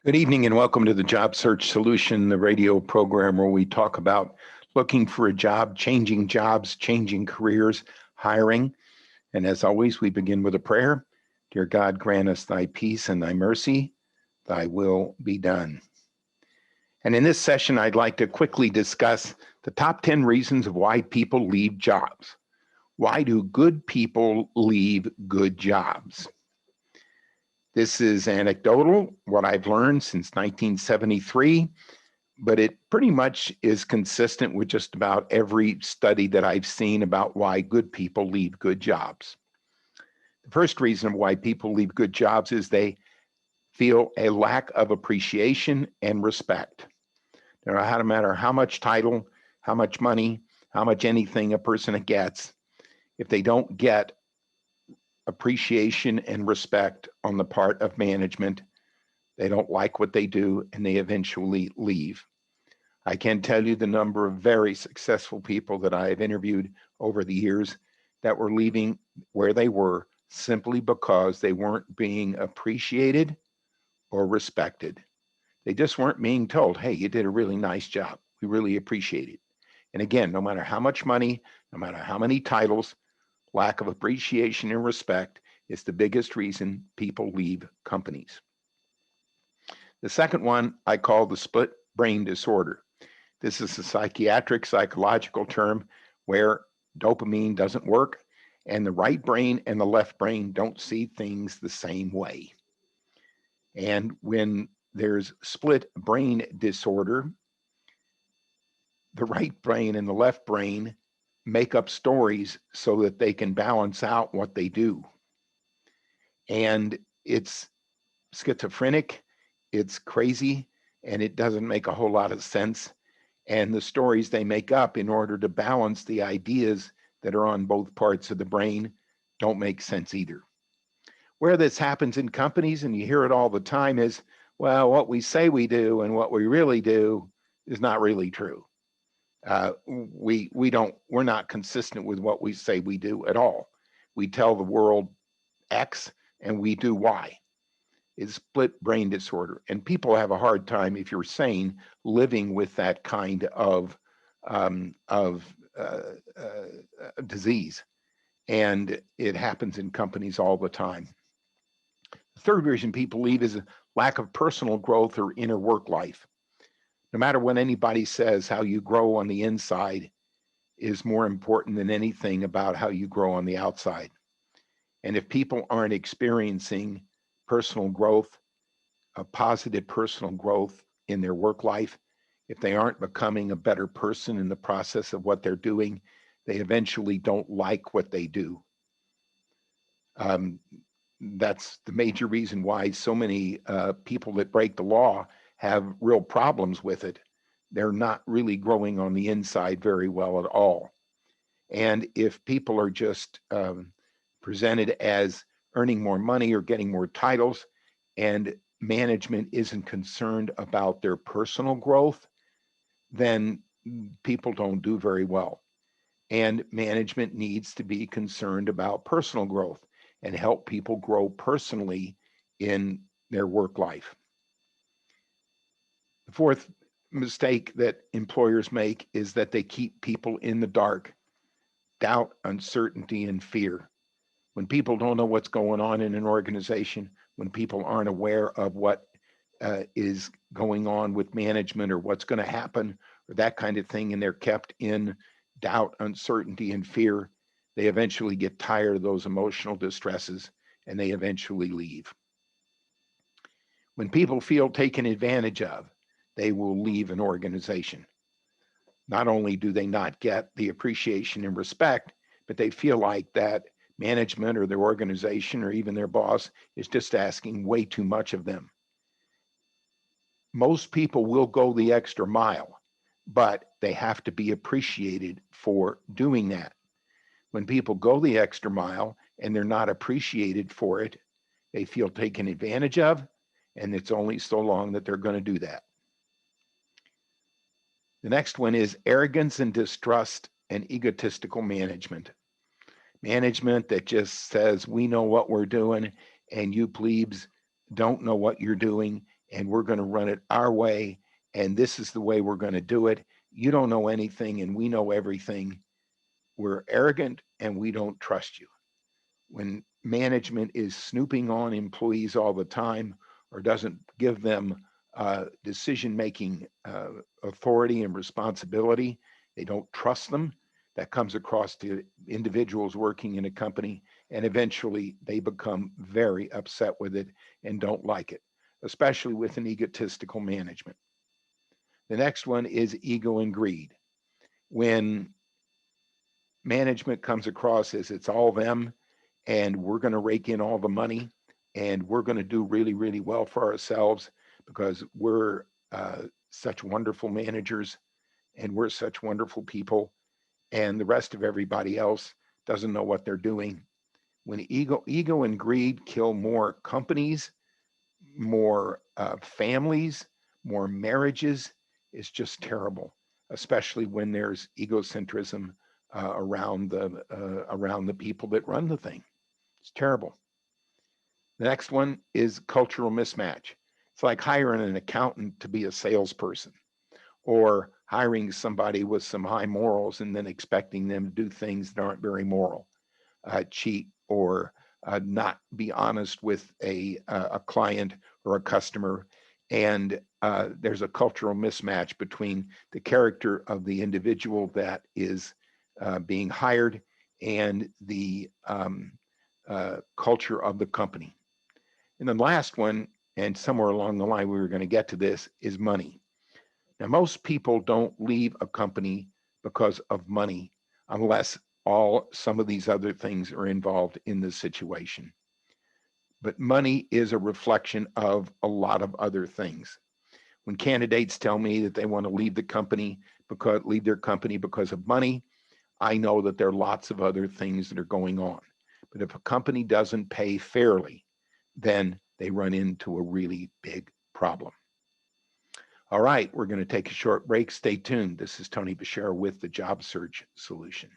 Good evening and welcome to the Job Search Solution, the radio program where we talk about looking for a job, changing jobs, changing careers, hiring. And as always, we begin with a prayer. Dear God, grant us thy peace and thy mercy, thy will be done. And in this session, I'd like to quickly discuss the top 10 reasons of why people leave jobs. Why do good people leave good jobs? This is anecdotal, what I've learned since 1973, but it pretty much is consistent with just about every study that I've seen about why good people leave good jobs. The first reason why people leave good jobs is they feel a lack of appreciation and respect. No matter how much title, how much money, how much anything a person gets, if they don't get appreciation and respect on the part of management, they don't like what they do and they eventually leave. I can tell you the number of very successful people that I have interviewed over the years that were leaving where they were simply because they weren't being appreciated or respected. They just weren't being told, hey, you did a really nice job. We really appreciate it. And again, no matter how much money, no matter how many titles, lack of appreciation and respect is the biggest reason people leave companies. The second one I call the split brain disorder. This is a psychiatric, psychological term where dopamine doesn't work and the right brain and the left brain don't see things the same way. And when there's split brain disorder, the right brain and the left brain make up stories so that they can balance out what they do. And it's schizophrenic, it's crazy, and it doesn't make a whole lot of sense. And the stories they make up in order to balance the ideas that are on both parts of the brain don't make sense either. Where this happens in companies, and you hear it all the time, is well, what we say we do and what we really do is not really true. We're not consistent with what we say we do at all. We tell the world X and we do Y. It's split brain disorder, and people have a hard time, if you're sane, living with that kind of disease, and it happens in companies all the time. The third reason people leave is a lack of personal growth or inner work life. No matter what anybody says, how you grow on the inside is more important than anything about how you grow on the outside. And if people aren't experiencing personal growth, a positive personal growth in their work life, if they aren't becoming a better person in the process of what they're doing, they eventually don't like what they do. Um, that's the major reason why so many people that break the law have real problems with it. They're not really growing on the inside very well at all. And if people are just presented as earning more money or getting more titles, and management isn't concerned about their personal growth, then people don't do very well. And management needs to be concerned about personal growth and help people grow personally in their work life. The fourth mistake that employers make is that they keep people in the dark, doubt, uncertainty, and fear. When people don't know what's going on in an organization, when people aren't aware of what is going on with management or what's going to happen or that kind of thing, and they're kept in doubt, uncertainty, and fear, they eventually get tired of those emotional distresses and they eventually leave. When people feel taken advantage of, they will leave an organization. Not only do they not get the appreciation and respect, but they feel like that management or their organization or even their boss is just asking way too much of them. Most people will go the extra mile, but they have to be appreciated for doing that. When people go the extra mile and they're not appreciated for it, they feel taken advantage of, and it's only so long that they're going to do that. The next one is arrogance and distrust and egotistical management. Management that just says, we know what we're doing, and you plebes don't know what you're doing, and we're going to run it our way, and this is the way we're going to do it. You don't know anything, and we know everything. We're arrogant, and we don't trust you. When management is snooping on employees all the time or doesn't give them decision making authority and responsibility, they don't trust them. That comes across to individuals working in a company, and eventually they become very upset with it and don't like it, especially with an egotistical management. The next one is ego and greed. When management comes across as it's all them and we're going to rake in all the money and we're going to do really, really well for ourselves because we're such wonderful managers and we're such wonderful people, and the rest of everybody else doesn't know what they're doing. When ego and greed kill more companies, more families, more marriages, it's just terrible, especially when there's egocentrism around the people that run the thing. It's terrible. The next one is cultural mismatch. It's like hiring an accountant to be a salesperson, or hiring somebody with some high morals and then expecting them to do things that aren't very moral, cheat, or not be honest with a client or a customer. And there's a cultural mismatch between the character of the individual that is being hired and the culture of the company. And the last one, and somewhere along the line we were going to get to this, is money. Now, most people don't leave a company because of money unless some of these other things are involved in the situation. But money is a reflection of a lot of other things. When candidates tell me that they want to leave their company because of money, I know that there are lots of other things that are going on. But if a company doesn't pay fairly, then they run into a really big problem. All right, we're going to take a short break. Stay tuned. This is Tony Bashir with the Job Search Solution.